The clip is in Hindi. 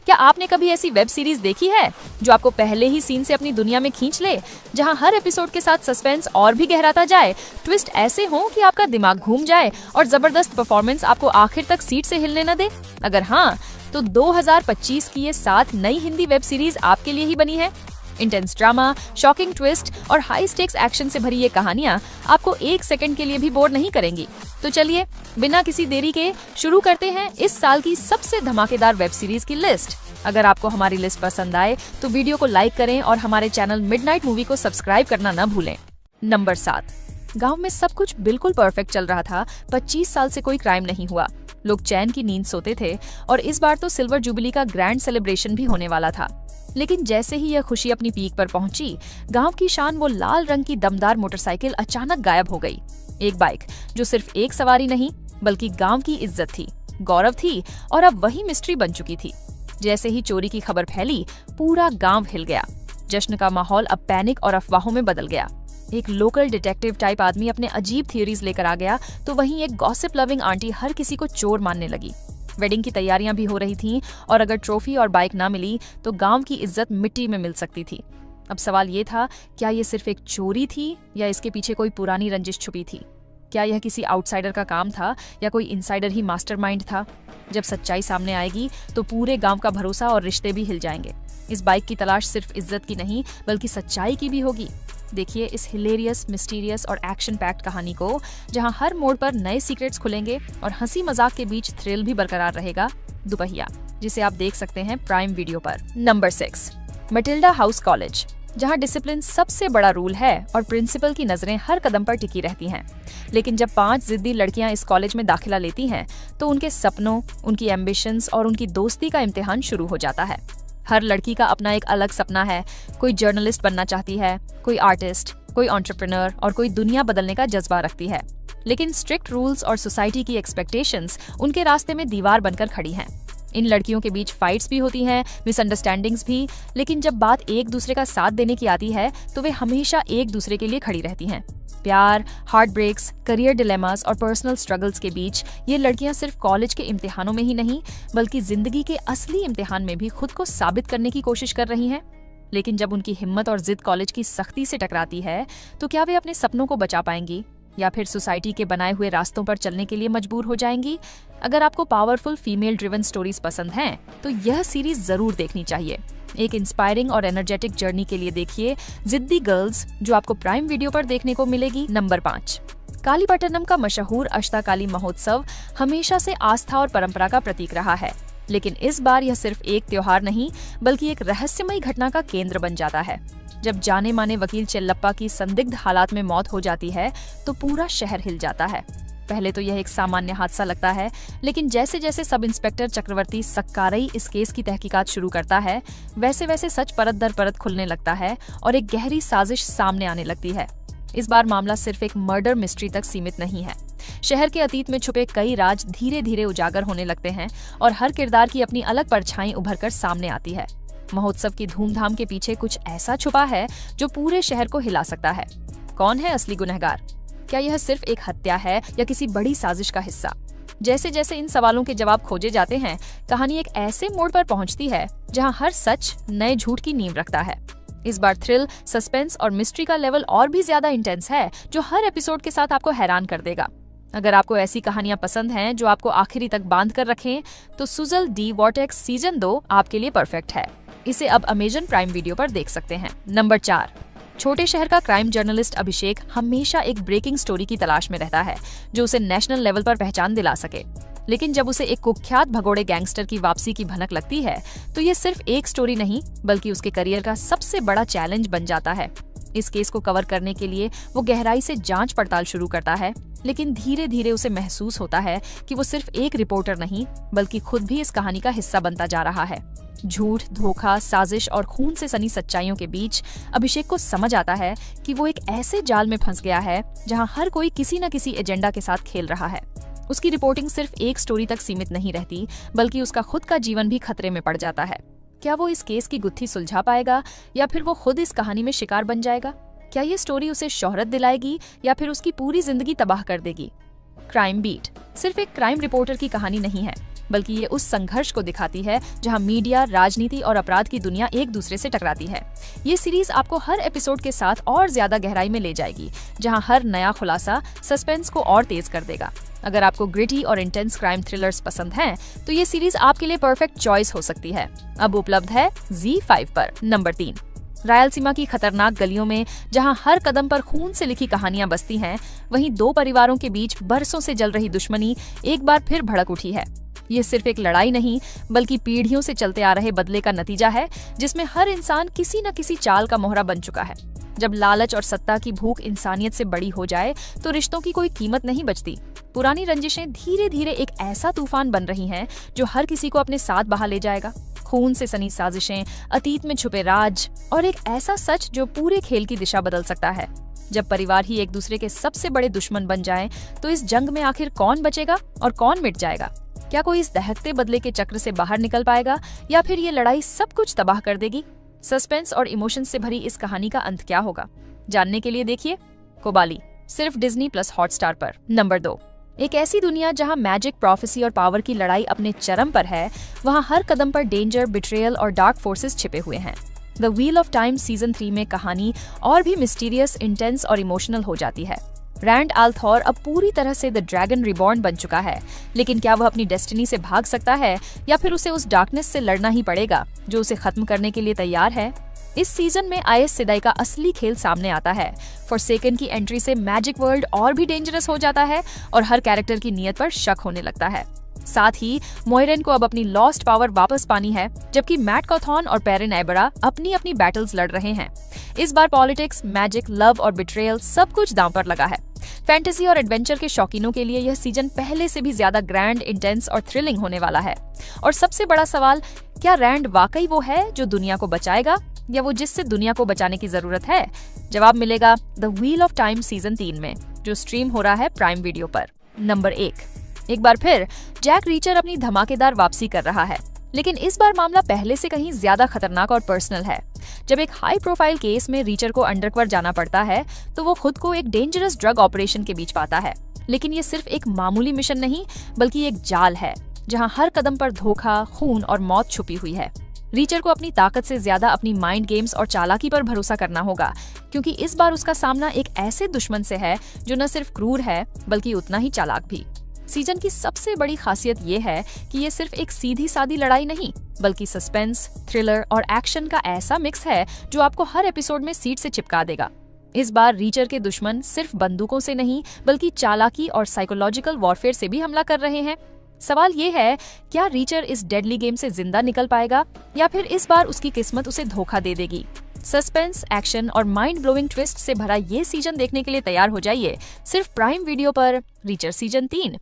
क्या आपने कभी ऐसी वेब सीरीज देखी है जो आपको पहले ही सीन से अपनी दुनिया में खींच ले, जहां हर एपिसोड के साथ सस्पेंस और भी गहराता जाए, ट्विस्ट ऐसे हो कि आपका दिमाग घूम जाए और जबरदस्त परफॉर्मेंस आपको आखिर तक सीट से हिलने न दे? अगर हाँ, तो 2025 की ये 7 नई हिंदी वेब सीरीज आपके लिए ही बनी है। इंटेंस ड्रामा, शॉकिंग ट्विस्ट और हाई स्टेक्स एक्शन से भरी ये कहानियां आपको 1 सेकंड के लिए भी बोर नहीं करेंगी। तो चलिए बिना किसी देरी के शुरू करते हैं इस साल की सबसे धमाकेदार वेब सीरीज की लिस्ट। अगर आपको हमारी लिस्ट पसंद आए तो वीडियो को लाइक करें और हमारे चैनल मिडनाइट मूवी को सब्सक्राइब करना न भूलें। नंबर 7। गांव में सब कुछ बिल्कुल परफेक्ट चल रहा था। 25 साल से कोई क्राइम नहीं हुआ। लोग चैन की नींद सोते थे और इस बार तो सिल्वर जुबली का ग्रैंड सेलिब्रेशन भी होने वाला था। लेकिन जैसे ही यह खुशी अपनी पीक पर पहुंची, गांव की शान वो लाल रंग की दमदार मोटरसाइकिल अचानक गायब हो गई। एक बाइक जो सिर्फ एक सवारी नहीं बल्कि गांव की इज्जत थी, गौरव थी और अब वही मिस्ट्री बन चुकी थी। जैसे ही चोरी की खबर फैली, पूरा गांव हिल गया। जश्न का माहौल अब पैनिक और अफवाहों में बदल गया। एक लोकल डिटेक्टिव टाइप आदमी अपने अजीब थियोरीज लेकर आ गया, तो वहीं एक गॉसिप लविंग आंटी हर किसी को चोर मानने लगी। वेडिंग की तैयारियां भी हो रही थीं और अगर ट्रॉफी और बाइक ना मिली तो गांव की इज्जत मिट्टी में मिल सकती थी। अब सवाल ये था, क्या ये सिर्फ एक चोरी थी या इसके पीछे कोई पुरानी रंजिश छुपी थी? क्या यह किसी आउटसाइडर का काम था या कोई इनसाइडर ही मास्टरमाइंड था? जब सच्चाई सामने आएगी तो पूरे गांव का भरोसा और रिश्ते भी हिल जाएंगे। इस बाइक की तलाश सिर्फ इज्जत की नहीं बल्कि सच्चाई की भी होगी। देखिए इस हिलेरियस, मिस्टीरियस और एक्शन पैक्ड कहानी को, जहां हर मोड़ पर नए सीक्रेट्स खुलेंगे और हंसी मजाक के बीच थ्रिल भी बरकरार रहेगा। दुपहिया, जिसे आप देख सकते हैं प्राइम वीडियो पर। नंबर 6। मटिल्डा हाउस कॉलेज, जहां डिसिप्लिन सबसे बड़ा रूल है और प्रिंसिपल की नजरें हर कदम पर टिकी रहती हैं। लेकिन जब 5 जिद्दी लड़कियां इस कॉलेज में दाखिला लेती हैं, तो उनके सपनों, उनकी एम्बिशंस और उनकी दोस्ती का इम्तिहान शुरू हो जाता है। हर लड़की का अपना एक अलग सपना है। कोई जर्नलिस्ट बनना चाहती है, कोई आर्टिस्ट, कोई एंटरप्रेन्योर और कोई दुनिया बदलने का जज्बा रखती है। लेकिन स्ट्रिक्ट रूल्स और सोसाइटी की एक्सपेक्टेशंस उनके रास्ते में दीवार बनकर खड़ी हैं। इन लड़कियों के बीच फाइट्स भी होती हैं, मिसअंडरस्टैंडिंग्स भी, लेकिन जब बात एक दूसरे का साथ देने की आती है तो वे हमेशा एक दूसरे के लिए खड़ी रहती हैं। प्यार, हार्ट ब्रेक्स, करियर डिलेमास और पर्सनल स्ट्रगल्स के बीच ये लड़कियां सिर्फ कॉलेज के इम्तिहानों में ही नहीं बल्कि जिंदगी के असली इम्तिहान में भी खुद को साबित करने की कोशिश कर रही हैं। लेकिन जब उनकी हिम्मत और जिद कॉलेज की सख्ती से टकराती है, तो क्या वे अपने सपनों को बचा पाएंगी या फिर सोसाइटी के बनाए हुए रास्तों पर चलने के लिए मजबूर हो जाएंगी? अगर आपको पावरफुल फीमेल ड्रिवन स्टोरीज पसंद हैं, तो यह सीरीज जरूर देखनी चाहिए। एक इंस्पायरिंग और एनर्जेटिक जर्नी के लिए देखिए जिद्दी गर्ल्स, जो आपको प्राइम वीडियो पर देखने को मिलेगी। नंबर 5। कालीपट्टनम का मशहूर अष्टाकाली महोत्सव हमेशा से आस्था और परंपरा का प्रतीक रहा है, लेकिन इस बार यह सिर्फ एक त्योहार नहीं बल्कि एक रहस्यमयी घटना का केंद्र बन जाता है। जब जाने माने वकील चेल्लप्पा की संदिग्ध हालात में मौत हो जाती है तो पूरा शहर हिल जाता है। पहले तो यह एक सामान्य हादसा लगता है, लेकिन जैसे जैसे सब इंस्पेक्टर चक्रवर्ती सक्कारई इस केस की तहकीकात शुरू करता है, वैसे वैसे सच परत दर परत खुलने लगता है और एक गहरी साजिश सामने आने लगती है। इस बार मामला सिर्फ एक मर्डर मिस्ट्री तक सीमित नहीं है। शहर के अतीत में छुपे कई राज धीरे धीरे उजागर होने लगते हैं और हर किरदार की अपनी अलग परछाई उभर कर सामने आती है। महोत्सव की धूमधाम के पीछे कुछ ऐसा छुपा है जो पूरे शहर को हिला सकता है। कौन है असली गुनहगार? क्या यह सिर्फ एक हत्या है या किसी बड़ी साजिश का हिस्सा? जैसे जैसे इन सवालों के जवाब खोजे जाते हैं, कहानी एक ऐसे मोड़ पर पहुंचती है जहां हर सच नए झूठ की नींव रखता है। इस बार थ्रिल, सस्पेंस और मिस्ट्री का लेवल और भी ज्यादा इंटेंस है, जो हर एपिसोड के साथ आपको हैरान कर देगा। अगर आपको ऐसी कहानियां पसंद हैं जो आपको आखिरी तक बांध कर रखें, तो सुजल डी वॉर्टेक्स सीजन 2 आपके लिए परफेक्ट है। इसे अब अमेजन प्राइम वीडियो पर देख सकते हैं। नंबर 4। छोटे शहर का क्राइम जर्नलिस्ट अभिषेक हमेशा एक ब्रेकिंग स्टोरी की तलाश में रहता है जो उसे नेशनल लेवल पर पहचान दिला सके। लेकिन जब उसे एक कुख्यात भगोड़े गैंगस्टर की वापसी की भनक लगती है, तो ये सिर्फ एक स्टोरी नहीं बल्कि उसके करियर का सबसे बड़ा चैलेंज बन जाता है। इस केस को कवर करने के लिए वो गहराई से जांच पड़ताल शुरू करता है, लेकिन धीरे धीरे उसे महसूस होता है कि वो सिर्फ एक रिपोर्टर नहीं बल्कि खुद भी इस कहानी का हिस्सा बनता जा रहा है। झूठ, धोखा, साजिश और खून से सनी सच्चाइयों के बीच अभिषेक को समझ आता है कि वो एक ऐसे जाल में फंस गया है जहां हर कोई किसी न किसी एजेंडा के साथ खेल रहा है। उसकी रिपोर्टिंग सिर्फ एक स्टोरी तक सीमित नहीं रहती बल्कि उसका खुद का जीवन भी खतरे में पड़ जाता है। क्या वो इस केस की गुत्थी सुलझा पाएगा या फिर वो खुद इस कहानी में शिकार बन जाएगा? क्या ये स्टोरी उसे शोहरत दिलाएगी या फिर उसकी पूरी जिंदगी तबाह कर देगी? क्राइम बीट सिर्फ एक क्राइम रिपोर्टर की कहानी नहीं है, बल्कि ये उस संघर्ष को दिखाती है जहां मीडिया, राजनीति और अपराध की दुनिया एक दूसरे से टकराती है। ये सीरीज आपको हर एपिसोड के साथ और ज्यादा गहराई में ले जाएगी, जहां हर नया खुलासा सस्पेंस को और तेज कर देगा। अगर आपको ग्रिटी और इंटेंस क्राइम थ्रिलर्स पसंद हैं, तो ये सीरीज आपके लिए परफेक्ट चॉइस हो सकती है। अब उपलब्ध है ZEE5 पर। नंबर 3, रायलसीमा की खतरनाक गलियों में जहां हर कदम पर खून से लिखी कहानियां बसती हैं, वहीं दो परिवारों के बीच बरसों से जल रही दुश्मनी एक बार फिर भड़क उठी है। ये सिर्फ एक लड़ाई नहीं, बल्कि पीढ़ियों से चलते आ रहे बदले का नतीजा है, जिसमें हर इंसान किसी न किसी चाल का मोहरा बन चुका है। जब लालच और सत्ता की भूख इंसानियत से बड़ी हो जाए, तो रिश्तों की कोई कीमत नहीं बचती। पुरानी रंजिशें धीरे धीरे एक ऐसा तूफान बन रही हैं, जो हर किसी को अपने साथ बहा ले जाएगा। खून से सनी साजिशें, अतीत में छुपे राज और एक ऐसा सच जो पूरे खेल की दिशा बदल सकता है। जब परिवार ही एक दूसरे के सबसे बड़े दुश्मन बन जाएं, तो इस जंग में आखिर कौन बचेगा और कौन मिट जाएगा? क्या कोई इस दहकते बदले के चक्र से बाहर निकल पाएगा, या फिर ये लड़ाई सब कुछ तबाह कर देगी? सस्पेंस और इमोशन से भरी इस कहानी का अंत क्या होगा? जानने के लिए देखिए कोबाली, सिर्फ Disney+ हॉटस्टार पर। नंबर 2, एक ऐसी दुनिया जहां मैजिक, प्रोफेसी और पावर की लड़ाई अपने चरम पर है, वहां हर कदम पर डेंजर, बिट्रेयल और डार्क फोर्सेस छिपे हुए हैं। The wheel of time season 3 में कहानी और भी मिस्टीरियस, इंटेंस और इमोशनल हो जाती है। रैंड आल्थोर अब पूरी तरह से द ड्रैगन रिबॉर्न बन चुका है, लेकिन क्या वह अपनी डेस्टिनी से भाग सकता है, या फिर उसे उस डार्कनेस से लड़ना ही पड़ेगा जो उसे खत्म करने के लिए तैयार है? इस सीजन में आयस सेदाई का असली खेल सामने आता है। फॉरसेकन की एंट्री से मैजिक वर्ल्ड और भी डेंजरस हो जाता है और हर कैरेक्टर की नीयत पर शक होने लगता है। साथ ही मोइरेन को अब अपनी लॉस्ट पावर वापस पानी है, जबकि मैट कॉथॉन और पेरिन एबरा अपनी अपनी बैटल्स लड़ रहे हैं। इस बार पॉलिटिक्स, मैजिक, लव और बिट्रेयल सब कुछ दांव पर लगा है। फैंटेसी और एडवेंचर के शौकीनों के लिए यह सीजन पहले से भी ज्यादा ग्रैंड, इंटेंस और थ्रिलिंग होने वाला है। और सबसे बड़ा सवाल, क्या रैंड वाकई वो है जो दुनिया को बचाएगा, या वो जिससे दुनिया को बचाने की जरूरत है? जवाब मिलेगा the wheel of time season 3 में, जो स्ट्रीम हो रहा है प्राइम वीडियो पर। नंबर 1, एक बार फिर जैक रीचर अपनी धमाकेदार वापसी कर रहा है, लेकिन इस बार मामला पहले से कहीं ज्यादा खतरनाक और पर्सनल है। जब एक हाई प्रोफाइल केस में रीचर को अंडरकवर जाना पड़ता है, तो वो खुद को एक डेंजरस ड्रग ऑपरेशन के बीच पाता है। लेकिन ये सिर्फ एक मामूली मिशन नहीं, बल्कि एक जाल है जहां हर कदम पर धोखा, खून और मौत छुपी हुई है। रीचर को अपनी ताकत से ज्यादा अपनी माइंड गेम्स और चालाकी पर भरोसा करना होगा, क्योंकि इस बार उसका सामना एक ऐसे दुश्मन से है जो न सिर्फ क्रूर है, बल्कि उतना ही चालाक भी। सीजन की सबसे बड़ी खासियत ये है कि ये सिर्फ एक सीधी सादी लड़ाई नहीं, बल्कि सस्पेंस, थ्रिलर और एक्शन का ऐसा मिक्स है जो आपको हर एपिसोड में सीट से चिपका देगा। इस बार रीचर के दुश्मन सिर्फ बंदूकों से नहीं, बल्कि चालाकी और साइकोलॉजिकल वॉरफेयर से भी हमला कर रहे हैं। सवाल ये है, क्या रीचर इस डेडली गेम से जिंदा निकल पाएगा, या फिर इस बार उसकी किस्मत उसे धोखा दे देगी? सस्पेंस, एक्शन और माइंड ब्लोइंग ट्विस्ट से भरा ये सीजन देखने के लिए तैयार हो जाइए, सिर्फ प्राइम वीडियो पर। Richer season 3।